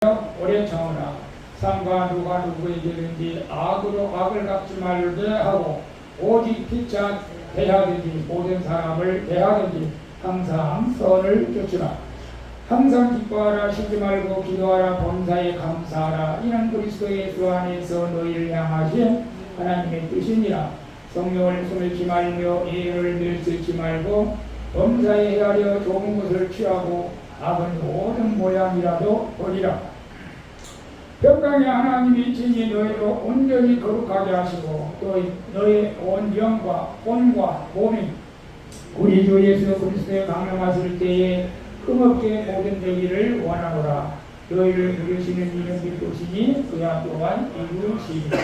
오래 청하라. 삼가 누가 누구에게든지 악으로 악을 갚지 말게 하고 오직 피차 대하든지 모든 사람을 대하든지 항상 선을 쫓으라. 항상 기뻐하라. 쉬지 말고 기도하라. 범사에 감사하라. 이는 그리스도 예수 안에서 너희를 향하신 하나님의 뜻이니라. 성령을 숨지 말며 예를 밀쓰지 말고 범사에 헤아려 좋은 것을 취하고 악은 모든 모양이라도 버리라. 평강의 하나님이 친히 너희를 온전히 거룩하게 하시고 또 너희 온 영과 혼과 몸이 우리 주 예수 그리스도에 강림하실 때에 흠없게 모든 되기를 원하노라. 너희를 부르시는 이는 믿으시니 그야 또한 이루시리라.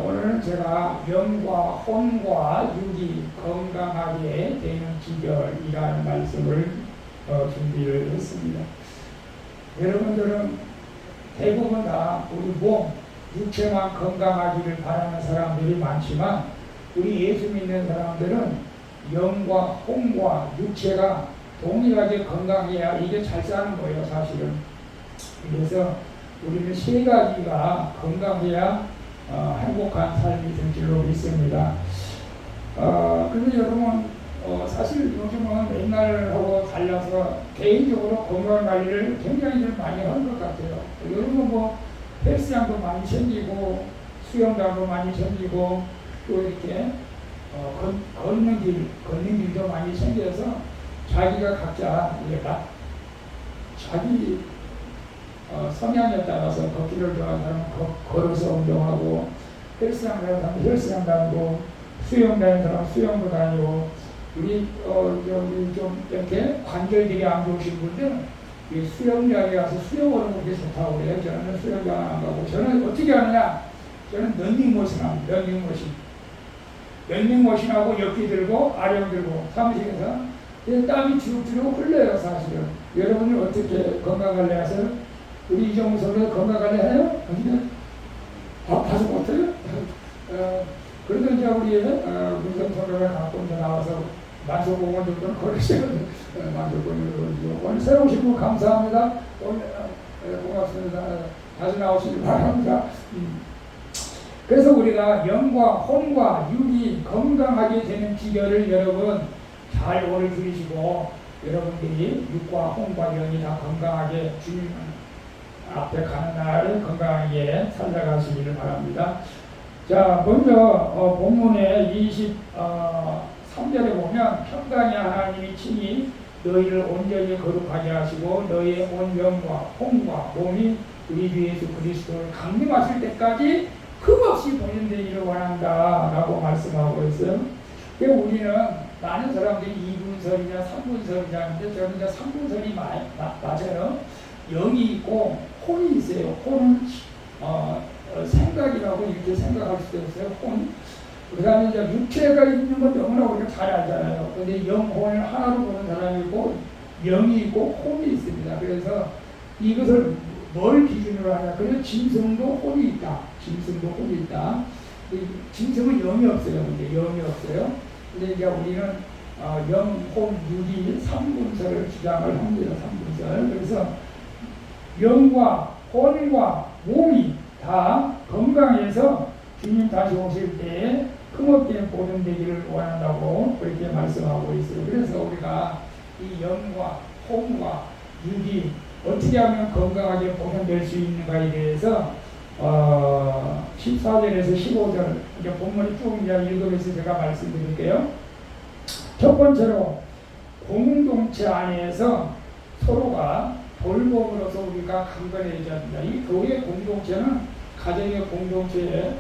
오늘은 제가 영과 혼과 육이 건강하게 되는 기결이라는 말씀을 준비를 했습니다. 여러분들은 대부분 다 우리 몸, 육체만 건강하기를 바라는 사람들이 많지만 우리 예수 믿는 사람들은 영과 혼과 육체가 동일하게 건강해야 이게 잘 사는 거예요, 사실은. 그래서 우리는 세 가지가 건강해야 행복한 삶이 될 줄로 믿습니다. 그런데 여러분, 사실 요즘은 옛날하고 달라서 개인적으로 건강 관리를 굉장히 좀 많이 한 것 같아요. 여러분 뭐 헬스장도 많이 생기고 수영장도 많이 생기고 또 이렇게 걷는 길도 많이 생겨서 자기가 각자 자기 성향에 따라서 걷기를 좋아하는 사람은 걸어서 운동하고 헬스장 가는 사람은 헬스장 다니고 수영 다니는 사람은 수영도 다니고 우리 좀 이렇게 관절들이 안 좋으신 분들은 수영장에 가서 수영하는 게 좋다고 그래요. 저는 수영장 안 가고 저는 어떻게 하느냐? 저는 런닝머신 합니다. 런닝머신하고 옆기 들고 아령 들고 사무실에서 땀이 주룩주룩 흘러요. 사실은 여러분이 어떻게 건강관리 하세요? 우리 이정우 선배 건강관리 해요? 아파서 못해요? 그래도 이제 우리 문성 선배가 갖고 이제 나와서 만석공원 정도는 걸으시거든요. 만석공원 오늘 새로 오신 분 감사합니다. 오늘 고맙습니다. 다시 나오시기 바랍니다. 그래서 우리가 영과 혼과 육이 건강하게 되는 비결을 여러분 잘 오래 들으시고 여러분들이 육과 혼과 영이 다 건강하게 주님 앞에 가는 날을 건강하게 살아가시기를 바랍니다. 자, 먼저 본문의 23절에 보면 평강의 하나님이 친히 너희를 온전히 거룩하게 하시고 너희의 온 영과 혼과 몸이 우리 주 예수 그리스도를 강림하실 때까지 흠없이 보존되기를 원한다 라고 말씀하고 있어요. 우리는 많은 사람들이 2분설이냐 3분설이냐 하는데 저는 이제 3분설이 맞아요. 영이 있고 혼이 있어요. 혼은 생각이라고 이렇게 생각할 수도 있어요. 혼. 그 다음에 이제 육체가 있는 건 너무나 우리가 잘 알잖아요. 근데 영혼을 하나로 보는 사람이 있고 영이 있고 혼이 있습니다. 그래서 이것을 뭘 기준으로 하냐? 그래서 짐승도 혼이 있다. 짐승은 영이 없어요. 근데 영이 없어요. 근데 이제 우리는 영, 혼, 육이 3분설을 주장을 합니다. 3분설. 그래서 영과 혼과 몸이 다 건강해서 주님 다시 오실 때에 흠없게 보존되기를 원한다고 그렇게 말씀하고 있어요. 그래서 우리가 이 영과 혼과 육이 어떻게 하면 건강하게 보존될 수 있는가에 대해서 14절에서 15절 이제 본문이 쭉 읽으면서 제가 말씀드릴게요. 첫 번째로 공동체 안에서 서로가 돌봄으로서 우리가 강건해져야 합니다. 이 교회 공동체는 가정의 공동체에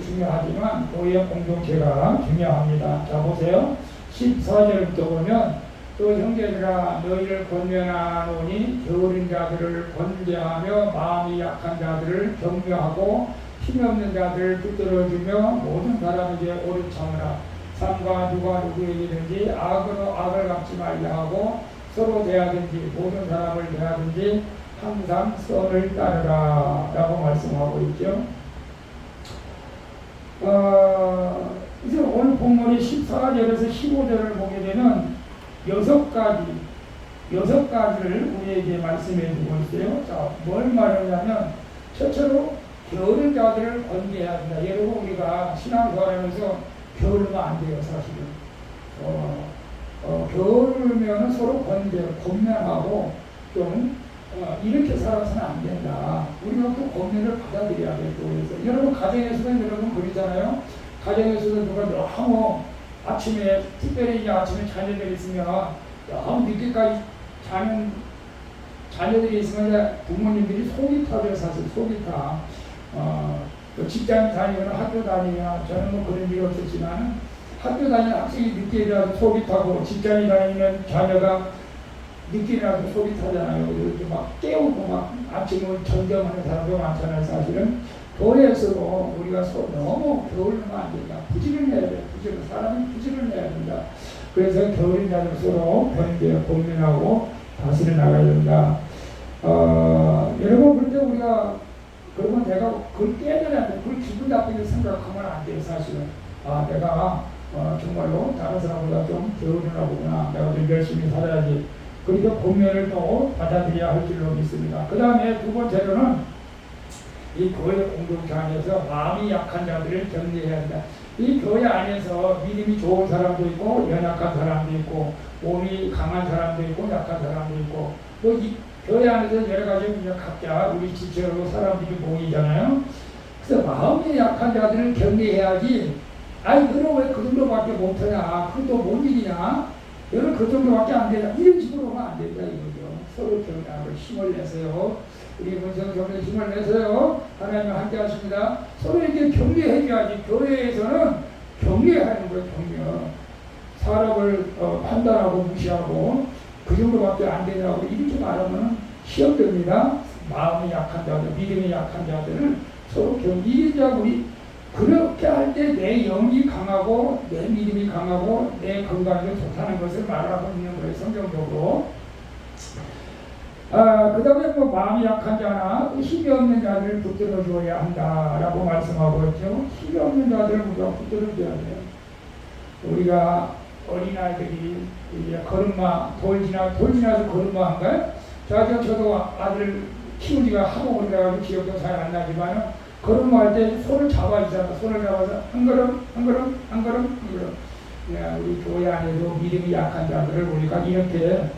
중요하지만 교회 공동체가 중요합니다. 자 보세요. 14절부터 보면 또 형제들아 너희를 권면하노니 게으른 자들을 권제하며 마음이 약한 자들을 격려하고 힘없는 자들을 붙들어주며 모든 사람에게 옳은 참으라. 삼가 누가 누구에게든지 악으로 악을 갚지 말게 하고 서로 대하든지 모든 사람을 대하든지 항상 선을 따르라 라고 말씀하고 있죠. 이제 오늘 본문이 14절에서 15절을 보게 되면 6가지 6가지를 우리에게 말씀해 주고 있어요. 자, 뭘 말하냐면 첫째로 게으른 자들을 권계해야 한다. 여러분 우리가 신앙생활하면서 게으르면 안 돼요. 사실은 게으르면 서로 권면하고 좀 이렇게 살아서는 안 된다. 우리가 또 권면을 받아들여야겠고. 그래서 여러분 가정에서도 여러분 그러잖아요. 가정에서도 누가 너무 아침에 특별히 이제 아침에 자녀들이 있으면 너무 늦게까지 자는 자녀들이 있으면 이제 부모님들이 속이 타죠. 사실 속이 타. 직장 다니거나 학교 다니거나 저는 뭐 그런 일이 없었지만 학교 다니는 학생이 늦게 일어나서 속이 타고 직장에 다니는 자녀가 늦게 일어나서 속이 타잖아요. 이렇게 막 깨우고 막 아침을 전경하는 사람도 많잖아요. 사실은 교회에서도 우리가 너무 게으르면 안 된다. 부지런해야 돼. 사람이 부지런해야 된다. 그래서 게으른 자들 서로 권면하고 다스려 나가야 된다. 여러분 그런데 우리가 그러면 내가 그걸 깨달아야 돼. 그걸 기분 나쁘게 생각하면 안 돼요. 사실은 내가 정말로 다른 사람보다 좀 게으르나 보구나. 내가 좀 열심히 살아야지. 그러니까 권면을 또 받아들여야 할 줄로 믿습니다. 그 다음에 두 번째로는 이 교회 공동체 안에서 마음이 약한 자들을 격려해야 한다. 이 교회 안에서 믿음이 좋은 사람도 있고 연약한 사람도 있고 몸이 강한 사람도 있고 약한 사람도 있고 뭐 이 교회 안에서 여러 가지 각자 우리 지체로 사람들이 모이잖아요. 그래서 마음이 약한 자들을 격려해야지. 아니 너는 왜 그 정도밖에 못하냐? 그것도 뭔 일이냐? 너는 그 정도밖에 안 되냐? 이런 식으로 하면 안 된다 이거죠. 서로 격려하고 힘을 내세요. 우리 문성교회 힘을 내세요. 하나님 함께 하십니다. 서로에게 격려해줘야지. 교회에서는 격려하는 거예요. 격려. 사람을 판단하고 무시하고 그 정도밖에 안 되냐고 이렇게 말하면 시험됩니다. 마음이 약한 자들, 믿음이 약한 자들을 서로 격려해야 우리 그렇게 할 때 내 영이 강하고 내 믿음이 강하고 내 건강이 좋다는 것을 말하고 있는 거예요. 성경적으로. 그 다음에 뭐 마음이 약한 자나 힘이 없는 자들을 붙들어 줘야 한다라고 말씀하고 있죠. 힘이 없는 자들을 우리가 붙들어 줘야 돼요. 우리가 어린아이들이 이제 걸음마 돌 지나서 걸음마 한가요? 저도 아들 키우기가 하도 오래돼가지고 기억도 잘 안 나지만은 걸음마 할 때 손을 잡아주잖아. 손을 잡아서 한 걸음. 우리 교회 안에도 믿음이 약한 자들을 우리가 이렇게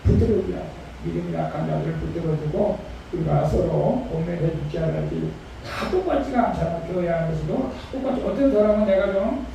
붙들어줘야 돼. 믿음이 약한 자들을 붙들어주고 우리가 서로 공면해 주지 않을지. 다 똑같지가 않잖아. 교회 안에서도 다 똑같이. 어떤 사람은 내가 좀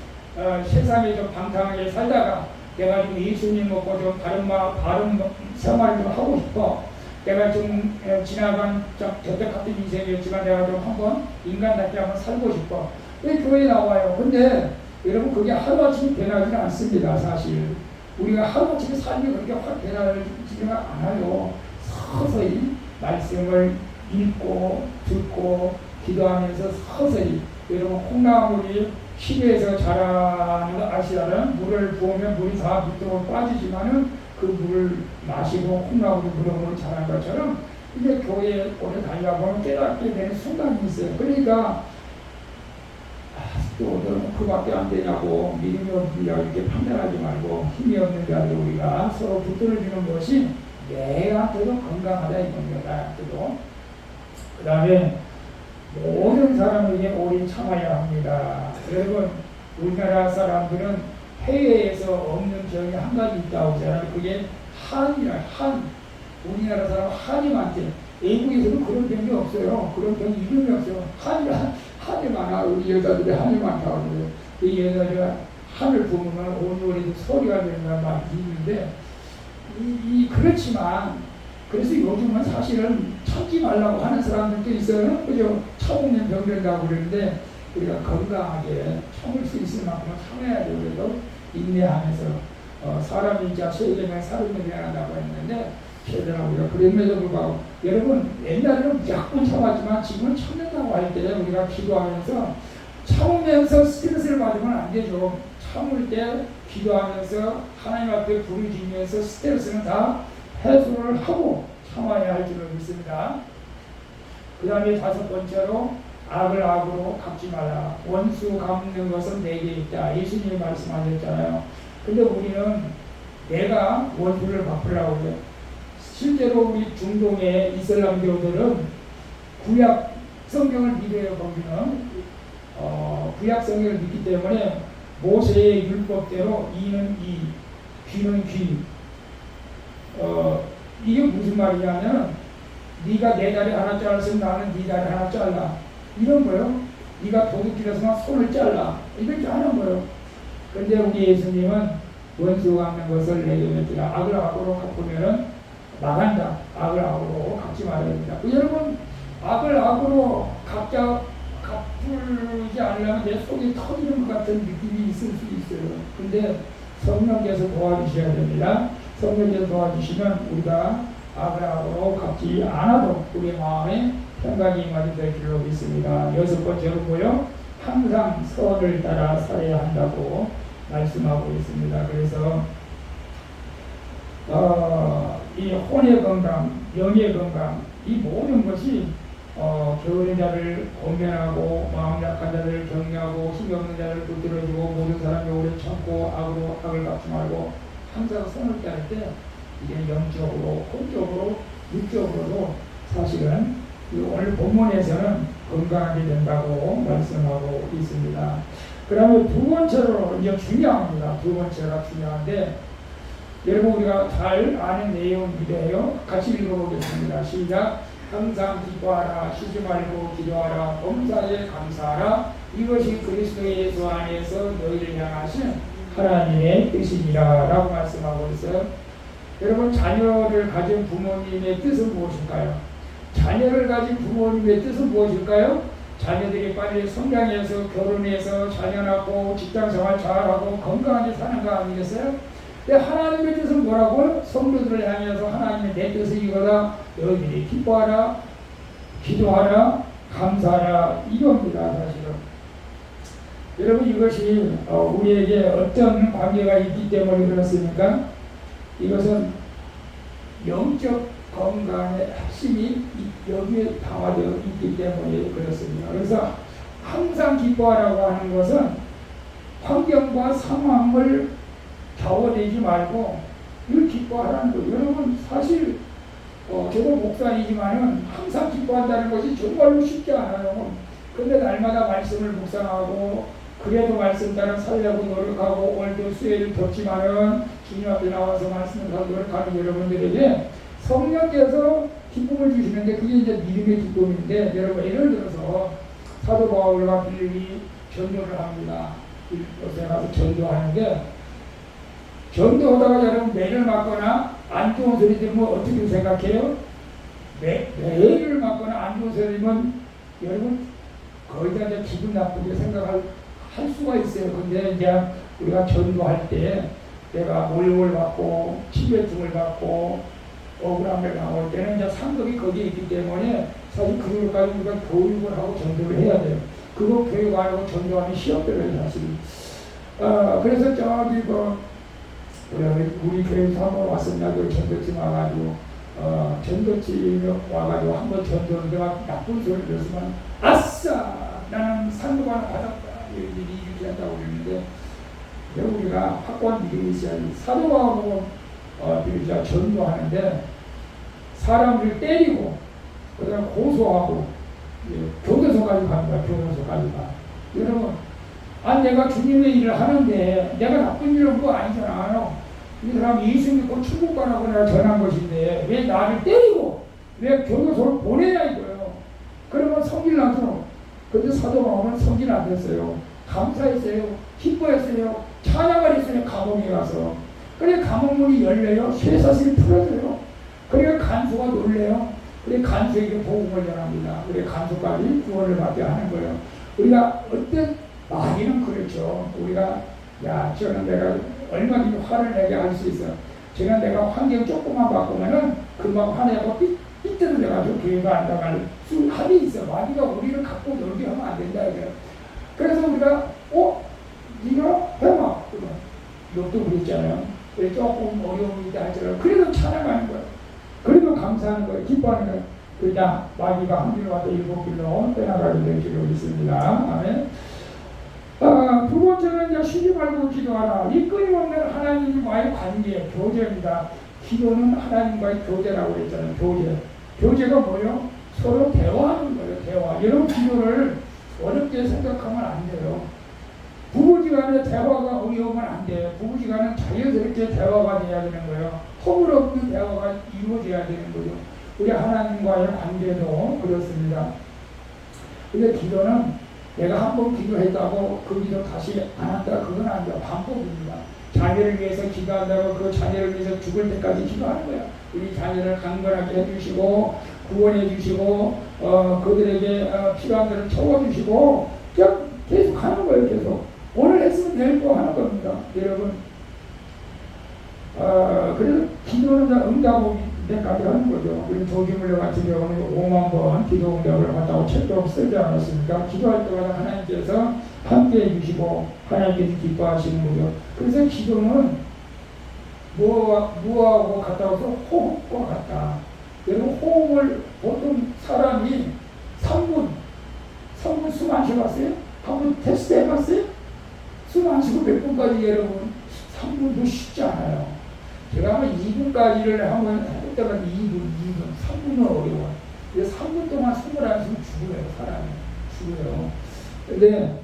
세상에 좀 방탕하게 살다가 내가 좀 예수님 먹고 좀 바른 생활을 좀 하고 싶어. 내가 좀 지나간 저택 같은 인생이었지만 내가 좀 한번 인간답게 한번 살고 싶어. 왜 교회에 나와요? 근데 여러분 그게 하루아침에 변하지는 않습니다. 사실 우리가 하루아침에 삶이 그렇게 확 변하지는 않아요. 서서히 말씀을 읽고 듣고 기도하면서 서서히. 여러분 콩나물이 시내에서 자라는 거 아시잖아요. 물을 부으면 물이 다 밑으로 빠지지만은 그 물을 마시고 콩나물이 무럭무럭 자란 것처럼 이제 교회에 오래 다니다 보면 깨닫게 되는 순간이 있어요. 그러니까 또 너는 그밖에 안 되냐고 믿음이 없느냐고 이렇게 판단하지 말고 힘이 없는 자들 우리가 서로 붙들어주는 것이 내한테도 건강하다 이겁니다. 나한테도. 그 다음에 모든 사람에게 오래 참아야 합니다. 여러분 우리나라 사람들은 해외에서 없는 병이 한 가지 있다고 하잖아요. 그게 한이라 한. 우리나라 사람 한이 많대. 외국에서는 그런 병이 없어요. 그런 병 이름이 없어요. 한이 많아. 우리 여자들이 한이 많다고 그래요. 이 여자가 한을 부으면 온누리 소리가 되는 말이 있는데 그렇지만 그래서 요즘은 사실은 참지 말라고 하는 사람들도 있어요. 그죠? 참으면 병된다고 그러는데 우리가 건강하게 참을 수 있을 만큼 참아야 돼요. 그래도 인내하면서 사람이 이제 세계면 사람을 대한다고 했는데 최대한 그럼에도 불구하고 여러분 옛날에는 약분 참았지만 지금은 참는다고 할 때 우리가 기도하면서 참으면서 스트레스를 받으면 안 되죠. 참을 때 기도하면서 하나님 앞에 부르짖으면서 스트레스는 다 해소를 하고 참아야 할 줄을 믿습니다. 그 다음에 다섯 번째로 악을 악으로 갚지 마라. 원수 갚는 것은 내게 있다. 예수님이 말씀하셨잖아요. 근데 우리는 내가 원수를 갚으려고 해요. 실제로 우리 중동의 이슬람교들은 구약 성경을 믿어요. 거기는 구약 성경을 믿기 때문에 모세의 율법대로 이는 이, 귀는 귀. 이게 무슨 말이냐면 네가 내 다리 하나 잘랐으면 나는 네 다리 하나 잘라. 이런 거요. 네가 도둑질해서만 손을 잘라. 이렇게 하는 거요. 그런데 우리 예수님은 원수가 갚는 것을 내게 맺으라. 악을 악으로 갚으면은 나간다. 악을 악으로 갚지 말아야 됩니다. 여러분, 악을 악으로 갚지 않으려면 내 속이 터지는 것 같은 느낌이 있을 수 있어요. 근데 성령께서 도와주셔야 됩니다. 성령께서 도와주시면 우리가 악을 악으로 갚지 않아도 우리 마음에 평강이 임하게 될 줄로 믿습니다. 여섯 번째로 뭐요? 항상 선을 따라 살아야 한다고 말씀하고 있습니다. 그래서 이 혼의 건강, 영의 건강, 이 모든 것이 게으른 자를 권면하고 마음 약한 자를 격려하고 힘이 없는 자를 붙들어주고 모든 사람이 오래 참고 악을 갚지 말고 항상 선을 따를 때 이게 영적으로, 혼적으로, 육적으로도 사실은 오늘 본문에서는 건강하게 된다고 말씀하고 있습니다. 그러면 두 번째로 이제 중요합니다. 두 번째가 중요한데 여러분 우리가 잘 아는 내용이래요. 같이 읽어보겠습니다. 시작. 항상 기뻐하라. 쉬지 말고 기도하라. 범사에 감사하라. 이것이 그리스도 예수 안에서 너희를 향하신 하나님의 뜻이니라 라고 말씀하고 있어요. 여러분 자녀를 가진 부모님의 뜻은 무엇일까요? 자녀를 가진 부모님의 뜻은 무엇일까요? 자녀들이 빨리 성장해서 결혼해서 자녀 낳고 직장생활 잘하고 건강하게 사는 거 아니겠어요? 근데 하나님의 뜻은 뭐라고요? 성도들을 향해서 하나님의 내 뜻은 이거다. 너희들이 기뻐하라, 기도하라, 감사하라 이겁니다. 사실은 여러분 이것이 우리에게 어떤 관계가 있기 때문에 그렇습니까? 이것은 영적 건강의 핵심이 여기에 담아져 있기 때문에 그렇습니다. 그래서 항상 기뻐하라고 하는 것은 환경과 상황을 겨워내지 말고 이걸 기뻐하라는 거예요. 여러분 사실 저도 목사이지만은 항상 기뻐한다는 것이 정말로 쉽지 않아요. 근데 날마다 말씀을 묵상하고 그래도 말씀 따라 살려고 노력하고 오늘도 수요일 덥지만은 주님 앞에 나와서 말씀을 하고 노력하는 여러분들에게 성령께서 기쁨을 주시는데 그게 이제 믿음의 기쁨인데 여러분 예를 들어서 사도 바울과 빌립이 전도를 합니다. 이곳에 가서 전도하는데 전도하다가 여러분 매를 맞거나 안 좋은 소리 들으면 어떻게 생각해요? 매를 맞거나 안 좋은 소리 들으면 여러분 거의 다 이제 기분 나쁘게 생각할 수가 있어요. 근데 이제 우리가 전도할 때 내가 몰골 받고 치매증을 받고 억울함을 당할 때는 이제 상급이 거기에 있기 때문에 사실 그걸까지 우리가 교육을 하고 전도를 해야 돼요. 그거 교육 안 하고 전도하면 시험들어요 사실. 그래서 저기 우리 교회에서 한번 왔었나 그 전도팀 와가지고 전도팀 와가지고 한번 전도를 내가 나쁜 소리를 들었으면 아싸 나는 상급 하나 받았다 이렇게 한다고 그랬는데 우리가 확고한 믿음이 있어야지. 사도 바울은 비로자 전도하는데 사람을 때리고 그다음에 고소하고 교도소까지 가는 거야. 교도소까지 가. 여러분 내가 주님의 일을 하는데 내가 나쁜 일을 한 거 아니잖아. 이 사람 예수 믿고 천국 가라고 내가 전한 것인데 왜 나를 때리고 왜 교도소를 보내냐 이거예요. 그러면 성질 나죠. 근데 사도 바울은 성질 안 됐어요. 감사했어요. 기뻐했어요. 찬양을 했어요. 감옥에 가서. 그래 감옥문이 열려요. 쇠사슬이 풀어져요. 그래 간수가 놀래요. 그래 간수에게 복음을 전합니다. 그래 간수까지 구원을 받게 하는 거예요. 우리가 어떤 많이는 그렇죠. 우리가 저는 내가 얼마든지 화를 내게 할 수 있어. 제가 내가 환경 조금만 바꾸면은 금방 화내고 삐뚤어져가지고 교회가 안 나갈 합이 있어. 마귀가 우리를 갖고 놀게 하면 안 된다 이거예요. 그래서 우리가 네가 해봐. 욕도 그랬잖아요. 그래 조금 어려움이 있다 할지라도 그래도 찬양하는 거예요. 그래도 감사하는 거예요. 기뻐하는 거예요. 그냥 마귀가 한 길로 와서 일곱 길로 떠나가게 될 줄로 있습니다. 아멘. 두 번째는 이제 쉬지 말고 기도하라. 이 끊임없는 하나님과의 관계, 교제입니다. 기도는 하나님과의 교제라고 그랬잖아요. 교제가 뭐예요? 서로 대화하는 거예요. 대화. 여러분 기도를 어렵게 생각하면 안 돼요. 부부지간에 대화가 어려우면 안 돼요. 부부지간은 자연스럽게 대화가 돼야 되는 거예요. 허물없는 대화가 이루어져야 되는 거죠. 우리 하나님과의 관계도 그렇습니다. 근데 기도는 내가 한번 기도했다고 그 기도 다시 안 한다, 그건 안 돼요. 반복입니다. 자녀를 위해서 기도한다고 그 자녀를 위해서 죽을 때까지 기도하는 거예요. 우리 자녀를 강건하게 해주시고 구원해 주시고 그들에게 필요한 것을 채워주시고 그냥 계속 하는 거예요. 계속 오늘 했으면 내일 또 하는 겁니다. 여러분 그래서 기도는 응답까지 하는 거죠. 우리 조기물려 같은 경우는 5만 번 기도 응답을 받다고 책도 쓰지 않았습니까? 기도할 때마다 하나님께서 함께 해주시고 하나님께서 기뻐하시는 거죠. 그래서 기도는 무엇하고 같다고 해서 호흡과 같다. 여러분 호흡을 보통 사람이 3분 숨 안 쉬어봤어요? 한번 테스트 해봤어요? 숨 안 쉬고 몇 분까지 여러분 3분도 쉽지 않아요. 제가 한번 2분까지를 한번 해봤다가 2분, 3분은 어려워요. 그래서 3분 동안 숨을 안 쉬면 죽어요. 사람이 죽어요. 근데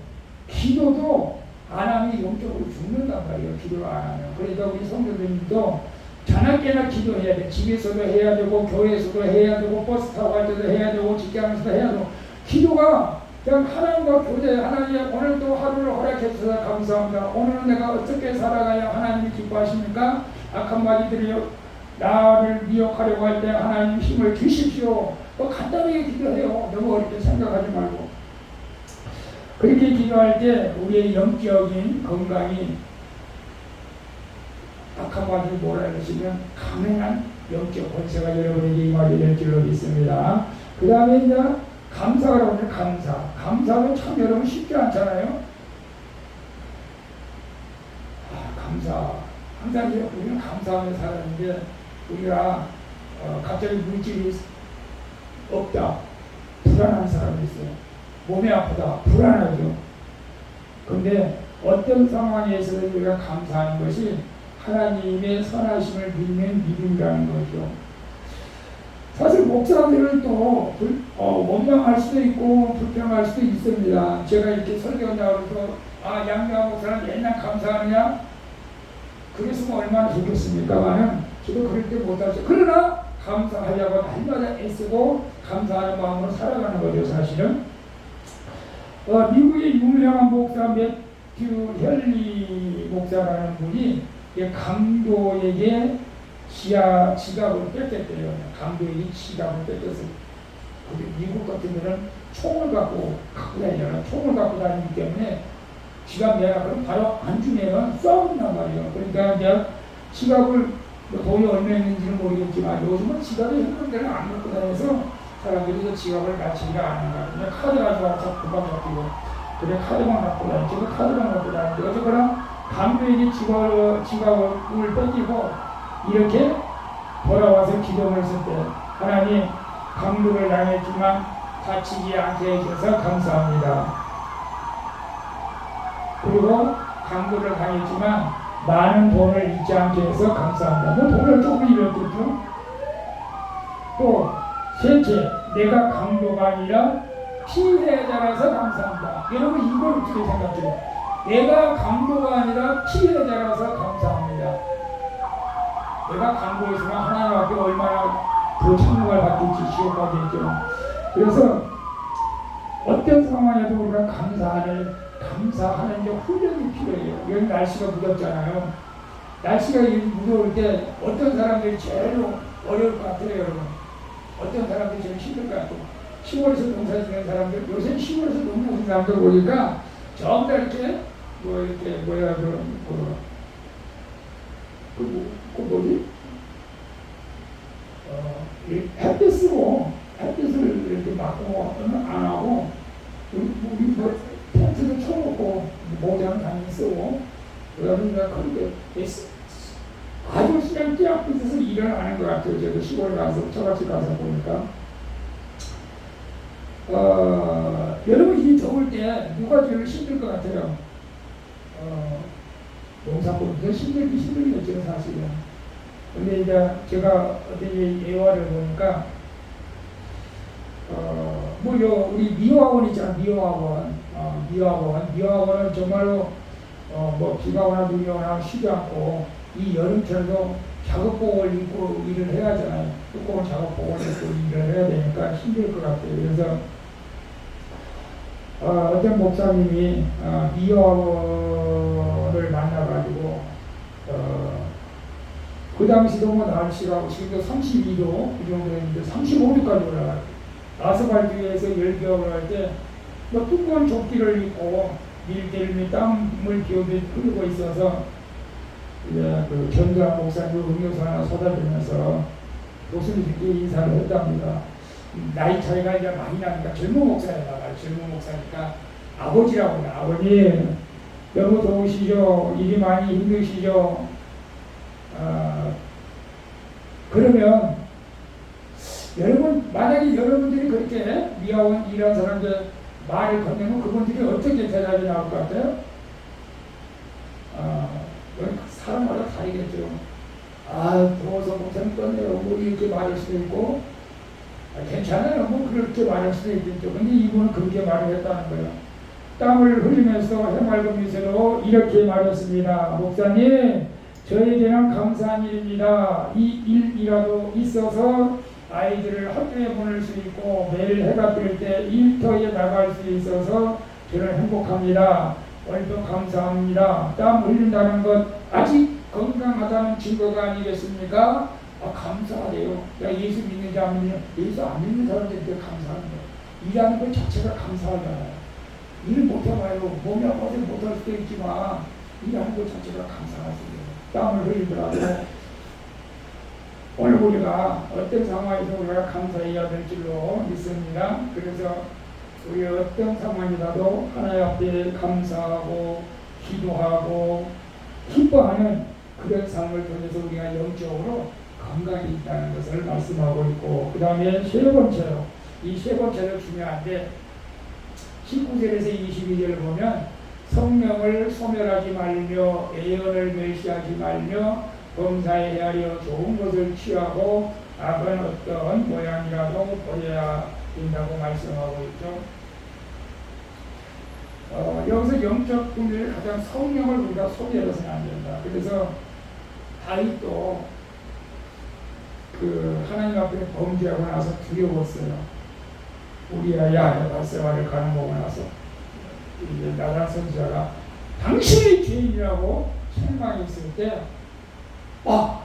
기도도 안 하면 영적으로 죽는단 말이에요. 기도를 안 하면. 그러니까 우리 성도님도 자나깨나 기도해야 돼. 집에서도 해야 되고 교회에서도 해야 되고 버스 타고 갈 때도 해야 되고 직장에서도 해야 되고 기도가 그냥 하나님과 교제. 하나님 오늘도 하루를 허락해 주셔서 감사합니다. 오늘은 내가 어떻게 살아가야 하나님이 기뻐하십니까? 악한 마귀들이 나를 미혹하려고 할 때 하나님 힘을 주십시오. 간단하게 기도해요. 너무 어렵게 생각하지 말고. 그렇게 기도할 때 우리의 영적인 건강이 악한 마귀를 몰아내시면 강력한 영적 권세가 여러분에게 임하게 될 줄로 믿습니다. 그 다음에 이제 감사라고 하면 감사도 참 여러분 쉽지 않잖아요. 감사. 항상 우리는 감사하며 살았는데 우리가 갑자기 물질이 없다. 불안한 사람이 있어요. 몸이 아프다. 불안하죠. 그런데 어떤 상황에서 우리가 감사하는 것이 하나님의 선하심을 믿는 믿음이라는 거죠. 사실 목사들은 또 원망할 수도 있고 불평할 수도 있습니다. 제가 이렇게 설교한다고 해서 양가 목사는 맨날 감사하느냐? 그랬으면 얼마나 좋겠습니까만은 저도 그럴 때 못하죠. 그러나 감사하려고 날마다 애쓰고 감사하는 마음으로 살아가는 거죠. 사실은 미국의 유명한 목사 매튜 헬리 목사라는 분이 강도에게 지갑을 뺏겼대요. 강도에게 지갑을 뺏겼어요. 미국 같은 경우는 총을 갖고 다니잖아요. 총을 갖고 다니기 때문에 지갑 내라 그럼 바로 안 주면 쏴버린단 말이에요. 그러니까 이제 지갑을 돈이 얼마 있는지는 모르겠지만 요즘은 지갑에 현금 데는 안 갖고 다녀서 사람들이 지갑을 갖지가 않는 거야. 그냥 카드 가져와서 금방 잡히고 그래 카드만 갖고 다니지. 그 카드만 갖고 다니는데 어쨌거나 강도에게 지갑을 뺏기고 이렇게 돌아와서 기도를 했을 때 하나님 강도를 당했지만 다치지 않게 해주셔서 감사합니다. 그리고 강도를 당했지만 많은 돈을 잃지 않게 해서 감사합니다. 뭐 돈을 조금 잃었겠죠. 또 셋째, 내가 강도가 아니라 피해자라서 감사합니다. 여러분 이걸 어떻게 생각해요? 내가 강도가 아니라 피해자라서 감사합니다. 내가 강도였으면 하나님 앞에 얼마나 더 천국을 받겠지, 지옥 가겠죠. 그래서 어떤 상황에도 우리가 감사하는 게 훈련이 필요해요. 여기 날씨가 무덥잖아요. 날씨가 무더울 때 어떤 사람들이 제일 어려울 것 같아요, 여러분. 어떤 사람들이 제일 힘들 것 같고. 시골에서 농사 짓는 사람들, 요새 시골에서 농사 짓는 사람들 보니까 전부 다 이렇게 햇빛 쓰고 햇빛을 이렇게 막고 안 하고 우리 텐트도 쳐놓고 모자는 당연히 쓰고 그러니까 그렇게 아주 그냥 떼약빛에서 일을 하는 것 같아요. 저도 시골 가서 처갓집 가서 보니까 여러분 이 더울 때 누가 제일 힘들 것 같아요? 농사꾼 더 힘들겠죠 사실은. 근데 이제 제가 어떤 예화를 보니까, 우리 미화원 있잖아, 미화원. 미화원은 정말로, 비가 오나 눈이 오나 쉬지 않고, 이 여름철도 작업복을 입고 일을 해야 하잖아요. 두꺼운 작업복을 입고 일을 해야 되니까 힘들 것 같아요. 그래서, 어떤 목사님이, 미화원을 만나가지고, 그 당시도 뭐 날씨가 지금도 32도 그 정도였는데 35도까지 올라가요. 아스팔트 위에서 열기업을 할 때 뭐 두꺼운 조끼를 입고 밀대를 땀을 비오듯 흐르고 있어서 이제 그 전두환 목사님 음료수 하나 쏟아주면서 교수님께 인사를 했답니다. 나이 차이가 이제 많이 나니까 젊은 목사에다가 젊은 목사니까 아버지라고 해요. 아버님 너무 더우시죠? 일이 많이 힘드시죠? 그러면 여러분, 만약에 여러분들이 그렇게 미화원 일하는 사람들 말을 건네면 그분들이 어떻게 대답이 나올 것 같아요? 사람마다 다르겠죠. 더워서 못하는 건데요. 뭐 이렇게 말할 수도 있고, 괜찮아요. 뭐 그렇게 말할 수도 있겠죠. 근데 이분은 그렇게 말을 했다는 거예요. 땀을 흘리면서 해맑은 미소로 이렇게 말했습니다. 목사님, 저에게는 감사한 일입니다. 이 일이라도 있어서 아이들을 학교에 보낼 수 있고 매일 해가 뜰 때 일터에 나갈 수 있어서 저는 행복합니다. 오늘도 감사합니다. 땀 흘린다는 것 아직 건강하다는 증거가 아니겠습니까? 감사하대요. 예수 믿는지 안 믿는, 예수 안 믿는 사람들한테 감사하는 거예요. 일하는 것 자체가 감사하잖아요. 일 못해봐요. 몸이 아파서 못할 수도 있지만 일하는 것 자체가 감사하시대요. 땀을 흘리더라도 오늘 우리가 어떤 상황에서 우리가 감사해야 될 줄로 믿습니다. 그래서 우리 어떤 상황이라도 하나님 앞에 감사하고 기도하고 기뻐하는 그런 삶을 통해서 우리가 영적으로 건강이 있다는 것을 말씀하고 있고, 그 다음에 세 번째로, 이 세 번째로 중요한데 19절에서 22절을 보면 성령을 소멸하지 말며 애언을 멸시하지 말며 범사에 헤아려 좋은 것을 취하고 악은 어떤 모양이라도 버려야 된다고 말씀하고 있죠. 여기서 영적 분리를 가장 성령을 우리가 소멸해서는 안 된다. 그래서 다윗도 그 하나님 앞에 범죄하고 나서 두려웠어요. 우리아야 바세바를 가는 보고 나서 이제 나단 선지자가 당신이 죄인이라고 실망했을 때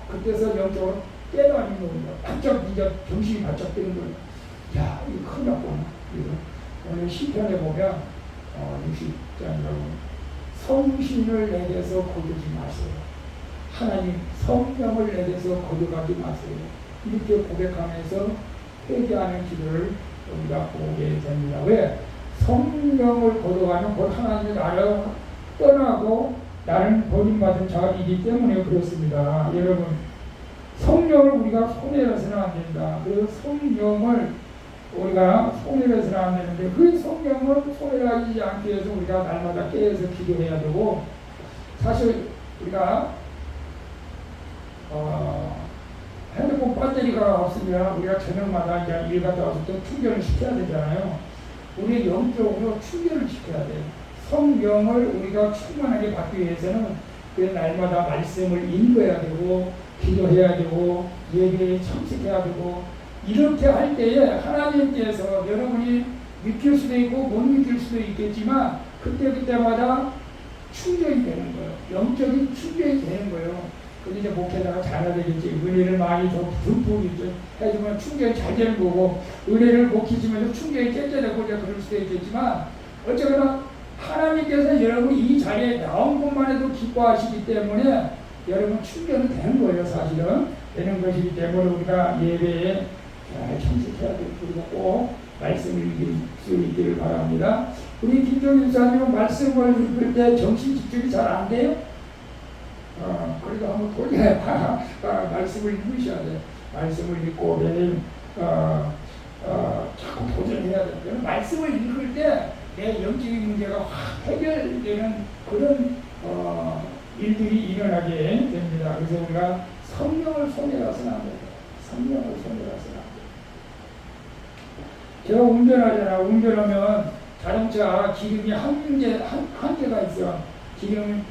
그때서 영적으로 깨달은 겁니다. 바짝 정신이 바짝 뜨는 거예요. 야, 이거 큰일 났구나. 그래서 오늘 시편에 보면 60장이라고 성신을 내게서 거두지 마세요. 하나님 성령을 내게서 거두가지 마세요. 이렇게 고백하면서 회개하는 기도를 우리가 보게 됩니다. 왜? 성령을 거둬가면 곧 하나님의 나를 떠나고 나는 버림받은 자이기 때문에 그렇습니다. 여러분, 성령을 우리가 소멸해서는 안 된다. 그래서 성령을 우리가 소멸해서는 안 되는데 그 성령을 소멸하지 않기 위해서 우리가 날마다 깨어서 기도해야 되고, 사실 우리가 핸드폰 배터리가 없으면 우리가 저녁마다 이제 일 갔다 와서 또 충전을 시켜야 되잖아요. 우리 영적으로 충전을 시켜야 돼요. 성령을 우리가 충만하게 받기 위해서는 그 날마다 말씀을 읽어야 되고 기도해야 되고 예배에 참석해야 되고, 이렇게 할 때에 하나님께서 여러분이 믿길 수도 있고 못 믿길 수도 있겠지만 그때마다 충전이 되는 거예요. 영적인 충전이 되는 거예요. 근데 이제 목회자가 잘해야 되겠지. 은혜를 많이 듬뿍 해주면 충전이 잘 되는 거고, 은혜를 못 끼치면서 충전이 깨져나고 이제 그럴 수도 있겠지만, 어쨌거나 하나님께서 여러분 이 자리에 나온 것만 해도 기뻐하시기 때문에 여러분 충전이 되는 거예요. 사실은 되는 것이기 때문에 우리가 예배에 잘 참석해야 되고, 그리고 꼭 말씀을 읽을 수 있기를 바랍니다. 우리 김종인 사님은 말씀을 읽을 때 정신 집중이 잘 안 돼요? 그래도 한번 돌려봐. 말씀을 읽으셔야 돼요. 말씀을 읽고 매일 자꾸 도전해야 돼요. 말씀을 읽을 때 내 영적인 문제가 확 해결되는 그런 일들이 일어나게 됩니다. 그래서 우리가 성령을 소멸하서는 안 된다. 성령을 소멸하서는 안 된다. 제가 운전하잖아. 운전하면 자동차 기름이 한계가 있어. 기름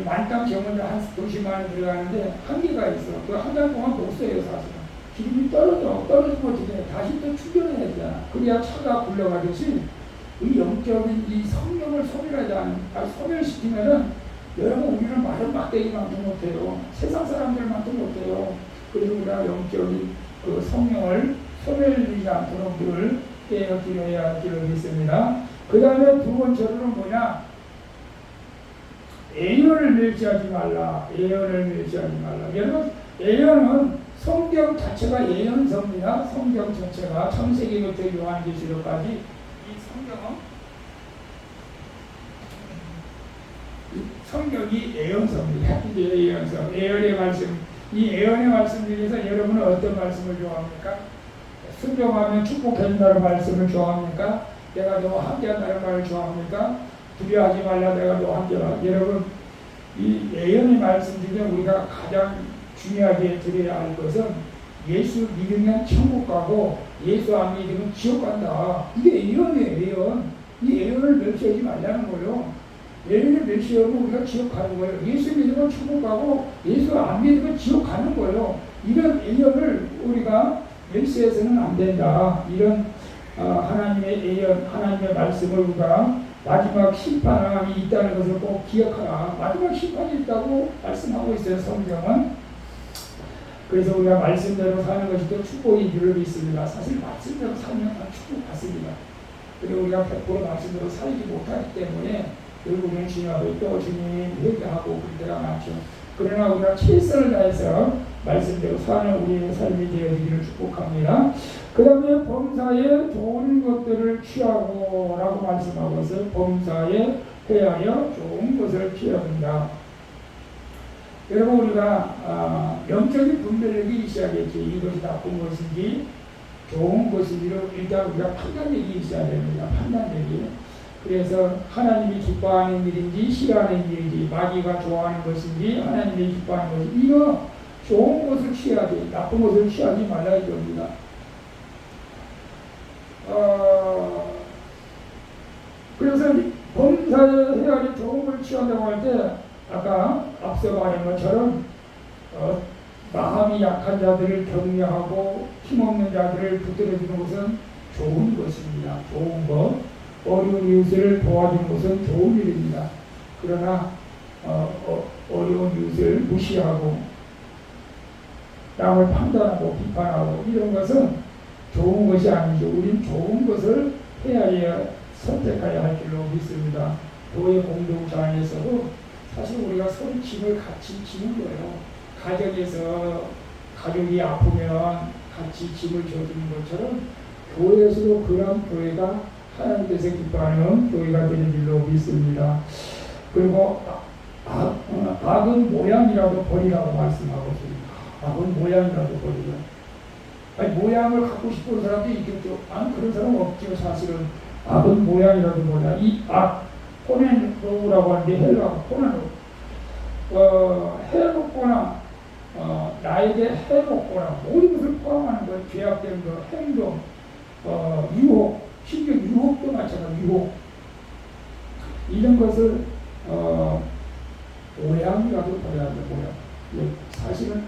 만땅 경운에 한 90만 원 들어가는데 한계가 있어. 그 한 달 동안 못 써요, 사실은. 기름이 떨어지면 어떻게 해? 다시 또 충전해야 되잖아. 그래야 차가 굴러가듯이 이 영적인 이 성령을 소멸하지 않은, 소멸시키면은 여러분 우리는 마른 막대기만큼 못해요. 세상 사람들만큼 못해요. 그래서 우리가 영적인 그 성령을 소멸되지 않도록 늘 깨어드려야 되겠습니다. 그 다음에 두 번째로는 뭐냐? 예언을 멸시하지 말라. 예언을 멸시하지 말라. 여러분, 예언은 성경 자체가 예언서입니다. 성경 자체가 창세기부터 요한계시록까지 이 성경이 예언서입니다. 이제 예언서, 예언의 말씀. 이 예언의 말씀 중에서 여러분은 어떤 말씀을 좋아합니까? 순종하면 축복해준다는 말씀을 좋아합니까? 내가 너와 함께한다는 말을 좋아합니까? 두려워하지 말라, 내가 너와 함께하라. 여러분, 이 예언의 말씀 중에 우리가 가장 중요하게 드려야 할 것은 예수 믿으면 천국 가고 예수 안 믿으면 지옥 간다. 이게 예언이에요. 예언. 이 예언을 멸시하지 말라는 거예요. 예언을 멸시하면 우리가 지옥 가는 거예요. 예수 믿으면 천국 가고 예수 안 믿으면 지옥 가는 거예요. 이런 예언을 우리가 멸시해서는 안 된다. 이런 하나님의 예언, 하나님의 말씀을 우리가 마지막 심판이 있다는 것을 꼭 기억하라. 마지막 심판이 있다고 말씀하고 있어요, 성경은. 그래서 우리가 말씀대로 사는 것이 또 축복인 줄을 믿습니다. 사실 말씀대로 살면 다 축복 받습니다. 그리고 우리가 100% 말씀대로 살지 못하기 때문에 결국은 주님하고 또 주님 회개하고 그럴 때가 많죠. 그러나 우리가 최선을 다해서 말씀대로 사는 우리의 삶이 되어지기를 축복합니다. 그 다음에 범사에 좋은 것들을 취하고 라고 말씀하고 있어요. 범사에 회하여 좋은 것을 취해야 한다. 여러분, 우리가 영적인 분별력이 있어야겠지. 이것이 나쁜 것인지 좋은 것인지를 일단 우리가 판단력이 있어야 됩니다. 판단력이. 그래서 하나님이 기뻐하는 일인지 싫어하는 일인지, 마귀가 좋아하는 것인지 하나님이 기뻐하는 것인지, 이거 좋은 것을 취하지 나쁜 것을 취하지 말라 이겁니다. 그래서 범사에 헤아리 좋은 걸 취한다고 할 때 아까 앞서 말한 것처럼 마음이 약한 자들을 격려하고 힘없는 자들을 붙들어주는 것은 좋은 것입니다. 좋은 것. 어려운 이웃을 도와주는 것은 좋은 일입니다. 그러나 어려운 이웃을 무시하고 남을 판단하고 비판하고 이런 것은 좋은 것이 아니죠. 우리는 좋은 것을 해야 선택해야 할 줄로 믿습니다. 교회 공동체 안에서도 사실 우리가 서로 짐을 같이 지는 거예요. 가정에서 가족이 아프면 같이 짐을 져주는 것처럼 교회에서도 그런 교회가 하나님께서 기뻐하는 교회가 되는 줄로 믿습니다. 그리고 악은 모양이라도 버리라고 말씀하고 있습니다. 악은 모양이라도 버리라. 아니, 모양을 갖고 싶은 사람도 있겠죠. 아니, 그런 사람 없죠. 사실은 악은 모양이라도 버리라. 이 악, 포네노라고 하는데 헬라어 포네노. 해롭거나 나에게 해롭거나 모든 것을 포함하는 것, 죄악된 것, 행동, 유혹, 심지어 유혹도 마찬가지로 유혹, 이런 것을 모양이라도 버려야 돼. 모양. 사실은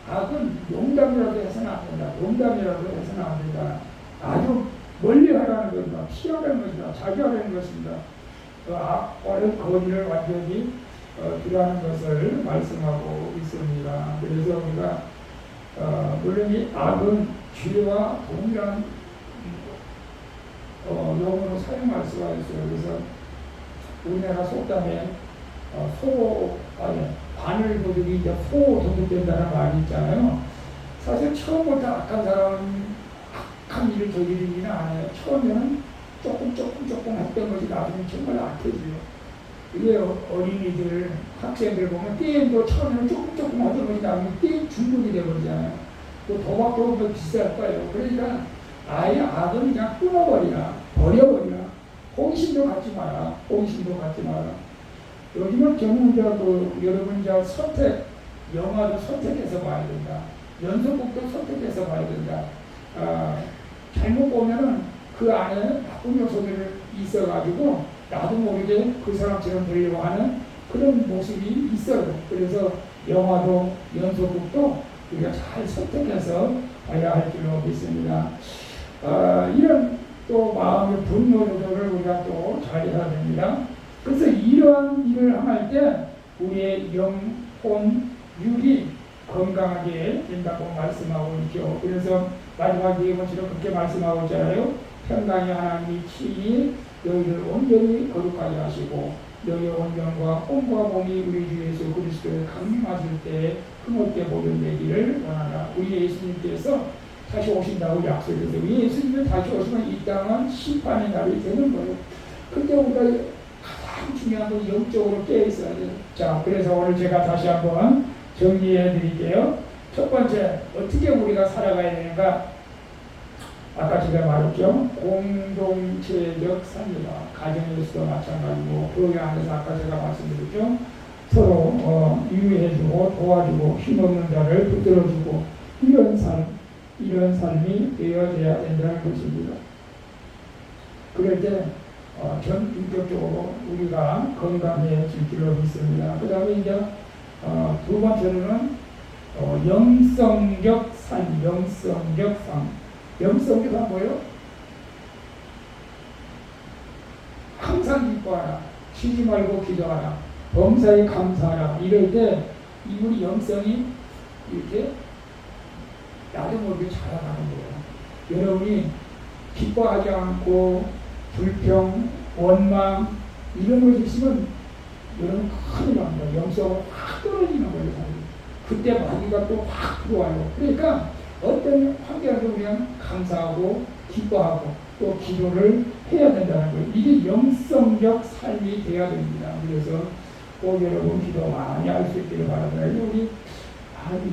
악은 농담이라도 해서는 안 된다. 농담이라도 해서는 안 된다. 아주 멀리 하라는 것이다. 피하라는 것이다. 자제하라는 것입니다. 악과의 거리를 완전히 두라는 것을 말씀하고 있습니다. 그래서 우리가 물론 이 악은 죄와 동일한 용어로 사용할 수가 있어요. 그래서 우리나라 속담에 바늘 도둑이 이제 소 도둑된다는 말이 있잖아요. 사실 처음부터 악한 사람은 악한 일을 저지르지는 않아요. 처음에는 조금 했던 것이 나중에 정말 악해져요. 이게 어린이들, 학생들 보면 게임도 처음에는 조금 하던 것이 나중에 게임 중독이 되어버리잖아요. 또 도박도 더 비쌀 거예요. 그러니까 아예 악은 그냥 끊어버리라, 버려버리라. 호기심도 갖지 마라. 호기심도 갖지 마라. 요즘은 경우자 여러분 선택 영화도 선택해서 봐야 된다. 연속극도 선택해서 봐야 된다. 잘못 보면은 그 안에 나쁜 요소들이 있어가지고 나도 모르게 그 사람처럼 되려고 하는 그런 모습이 있어요. 그래서 영화도 연속극도 우리가 잘 선택해서 봐야 할 줄로 믿습니다. 이런 또 마음의 분노를 우리가 또 잘해야 됩니다. 그래서 이러한 일을 할 때 우리의 영혼, 육이 건강하게 된다고 말씀하고 있죠. 그래서 마지막 예언처럼 그렇게 말씀하고 있잖아요. 평강의 하나님이 친히 너희를 온전히 거룩하게 하시고 너희의 온전과 온과 몸이 우리 주 예수 그리스도에 강림하실 때 흠없게 복용되기를 원하라. 우리 예수님께서 다시 오신다고 약속해서 우리 예수님이 다시 오시면 이 땅은 심판의 날이 되는 거예요. 그때 우리가 가장 중요한 건 영적으로 깨어 있어야 돼요. 자, 그래서 오늘 제가 다시 한번 정리해 드릴게요. 첫 번째, 어떻게 우리가 살아가야 되는가? 아까 제가 말했죠. 공동체적 삶이다. 가정에서도 마찬가지고 교회 안에서 아까 제가 말씀드렸죠. 서로 유의해주고 도와주고 힘없는 자를 붙들어주고 이런 삶이 되어져야 된다는 것입니다. 그럴 때 전인격적으로 우리가 건강해질 줄로 믿습니다. 그 다음에 이제 두 번째로는 영성적 삶, 영성적 삶. 영성적 뭐예요? 항상 기뻐하라. 쉬지 말고 기도하라. 범사에 감사하라. 이럴 때 우리 영성이 이렇게 나도 모르게 자라나는 거예요. 여러분이 기뻐하지 않고 불평, 원망 이런 것이 있으면 여러분 큰일 납니다. 영성은 확 떨어지는 거예요. 그때 마귀가 또 확 들어와요. 그러니까 어떤 환경에도 그냥 감사하고 기뻐하고 또 기도를 해야 된다는 거예요. 이게 영성적 삶이 되어야 됩니다. 그래서 꼭 여러분 기도 많이 할 수 있기를 바랍니다. 우리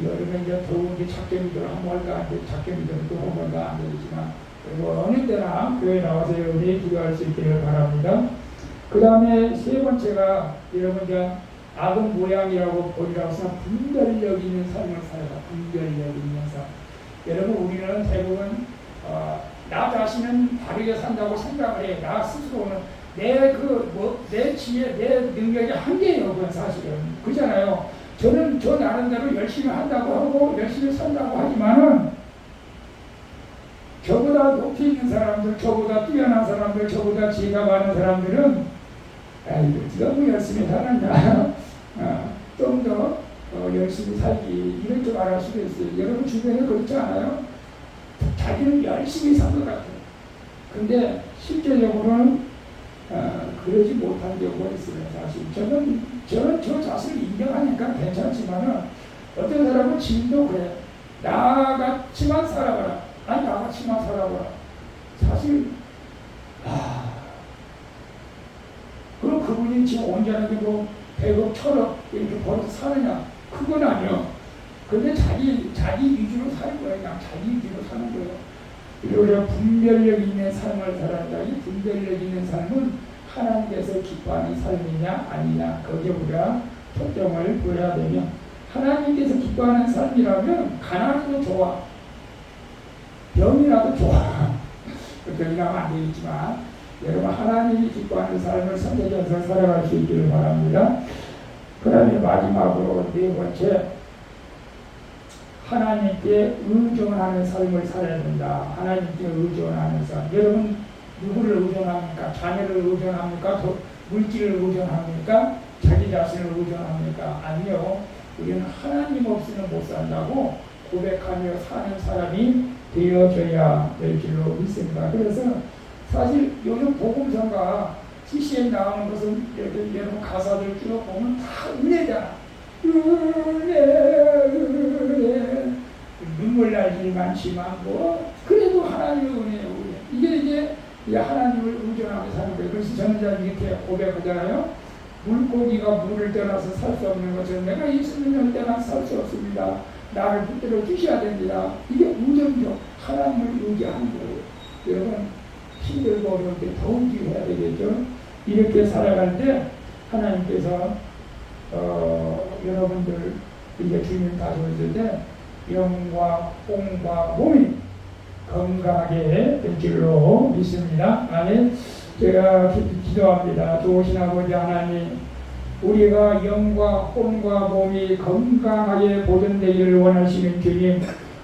여름에 이제 더운데 작게미도를 한번 할까 하는데 작게미도는 또 한번가 안 되지만 그리고 어느 때나 교회 나와서 여러분이 기도할 수 있기를 바랍니다. 그 다음에 세 번째가 여러분 이제 악은 모양이라고 보리라고 해서 분별력 있는 삶을 살아라. 분별력 있는 삶. 여러분 우리는 대부분 나 자신은 바르게 산다고 생각을 해요. 나 스스로는 내 지혜, 내 능력이 한계예요. 그건 사실은 그잖아요. 저는 저 나름대로 열심히 한다고 하고 열심히 산다고 하지만은 저보다 높이 있는 사람들, 저보다 뛰어난 사람들, 저보다 지혜가 많은 사람들은 너무 열심히 살았냐 좀 더 열심히 살기 이럴 줄 알을 수도 있어요. 여러분 주변에 그렇지 않아요? 자기는 열심히 산 것 같아요. 근데 실제적으로는 그러지 못한 경우가 있어요. 사실 저는 저 자신을 인정하니까 괜찮지만은 어떤 사람은 지금도 그래. 나같이만 살아봐라. 아니 나같이만 살아봐라. 사실 그럼 그분이 지금 온전하게 뭐 100억, 1000억 이렇게 벌어서 사느냐? 그건 아니요. 근데 자기 위주로 사는 거예요. 그냥 자기 위주로 사는 거예요. 우리가 분별력 있는 삶을 살아야 이 분별력 있는 삶은 하나님께서 기뻐하는 삶이냐 아니냐 거기에 우리가 초점을 둬야 되면 하나님께서 기뻐하는 삶이라면 가난해도 좋아. 병이라도 좋아. 병이라면 안 되겠지만 여러분 하나님이 기뻐하는 삶을 선택해서 살아갈 수 있기를 바랍니다. 그 다음에 마지막으로 네 번째 하나님께 의존하는 삶을 살아야 된다. 하나님께 의존하는 삶. 여러분 누구를 의존합니까? 자녀를 의존합니까? 물질을 의존합니까? 자기 자신을 의존합니까? 아니요. 우리는 하나님 없이는 못 산다고 고백하며 사는 사람이 되어져야 될 줄로 믿습니다. 그래서 사실 요즘 복음성가 CCM 나오는 것은 여러분 가사들 쭉 보면 다 은혜잖아. 은혜 눈물 날 일이 많지만 뭐 그래도 하나님의 은혜예요. 이게 하나님을 의존하고 사는 거예요. 그래서 저는 이렇게 고백하잖아요. 물고기가 물을 떠나서 살 수 없는 것처럼 내가 예수님을 떠나서 살 수 없습니다. 나를 붙들어 주셔야 됩니다. 이게 우정적 하나님을 의지하는 거예요. 여러분 힘들고 어려울 때 더욱 기도해야 되겠죠. 이렇게 살아갈 때 하나님께서 여러분들 이게 주님 가져오실 때 영과 홍과 몸이 건강하게 될 줄로 믿습니다. 아멘. 제가 기도합니다. 좋으신 아버지 하나님, 우리가 영과 혼과 몸이 건강하게 보존되기를 원하시는 주님,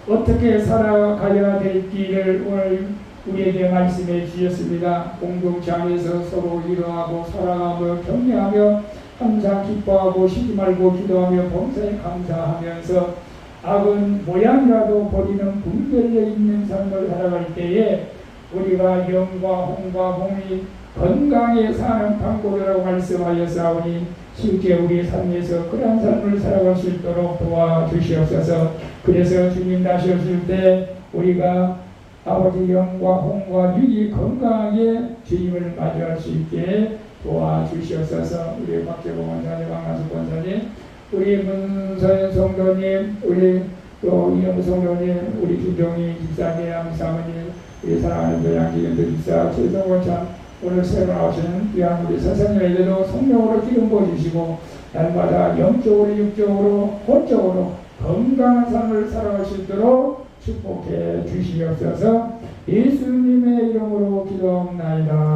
어떻게 살아가야 될지를 오늘 우리에게 말씀해 주셨습니다. 공동체 안에서 서로 위로하고 사랑하며 격려하며 항상 기뻐하고 쉬지 말고 기도하며 범사에 감사하면서 악은 모양이라도 버리는 분별력 있는 삶을 살아갈 때에 우리가 영과 혼과 몸이 건강에 사는 방법이라고 말씀하였사오니 실제 우리 삶에서 그러한 삶을 살아갈 수 있도록 도와주시옵소서. 그래서 주님 다시 오실 때 우리가 아버지 영과 혼과 육이 건강하게 주님을 맞이할 수 있게 도와주시옵소서. 우리 박재봉 원사님, 박나수 권사님, 우리 문서연 성도님, 우리 또 이영 성도님, 우리 김종희 집사님, 사모님, 우리 사랑하는 도양기견들 집사, 최성원 참 오늘 새로 나오시는 귀한 우리 선생님에게도 성령으로 기름 부어주시고 날마다 영적으로 육적으로 혼적으로 건강한 삶을 살아갈 수 있도록 축복해 주시옵소서. 예수님의 이름으로 기도합나이다.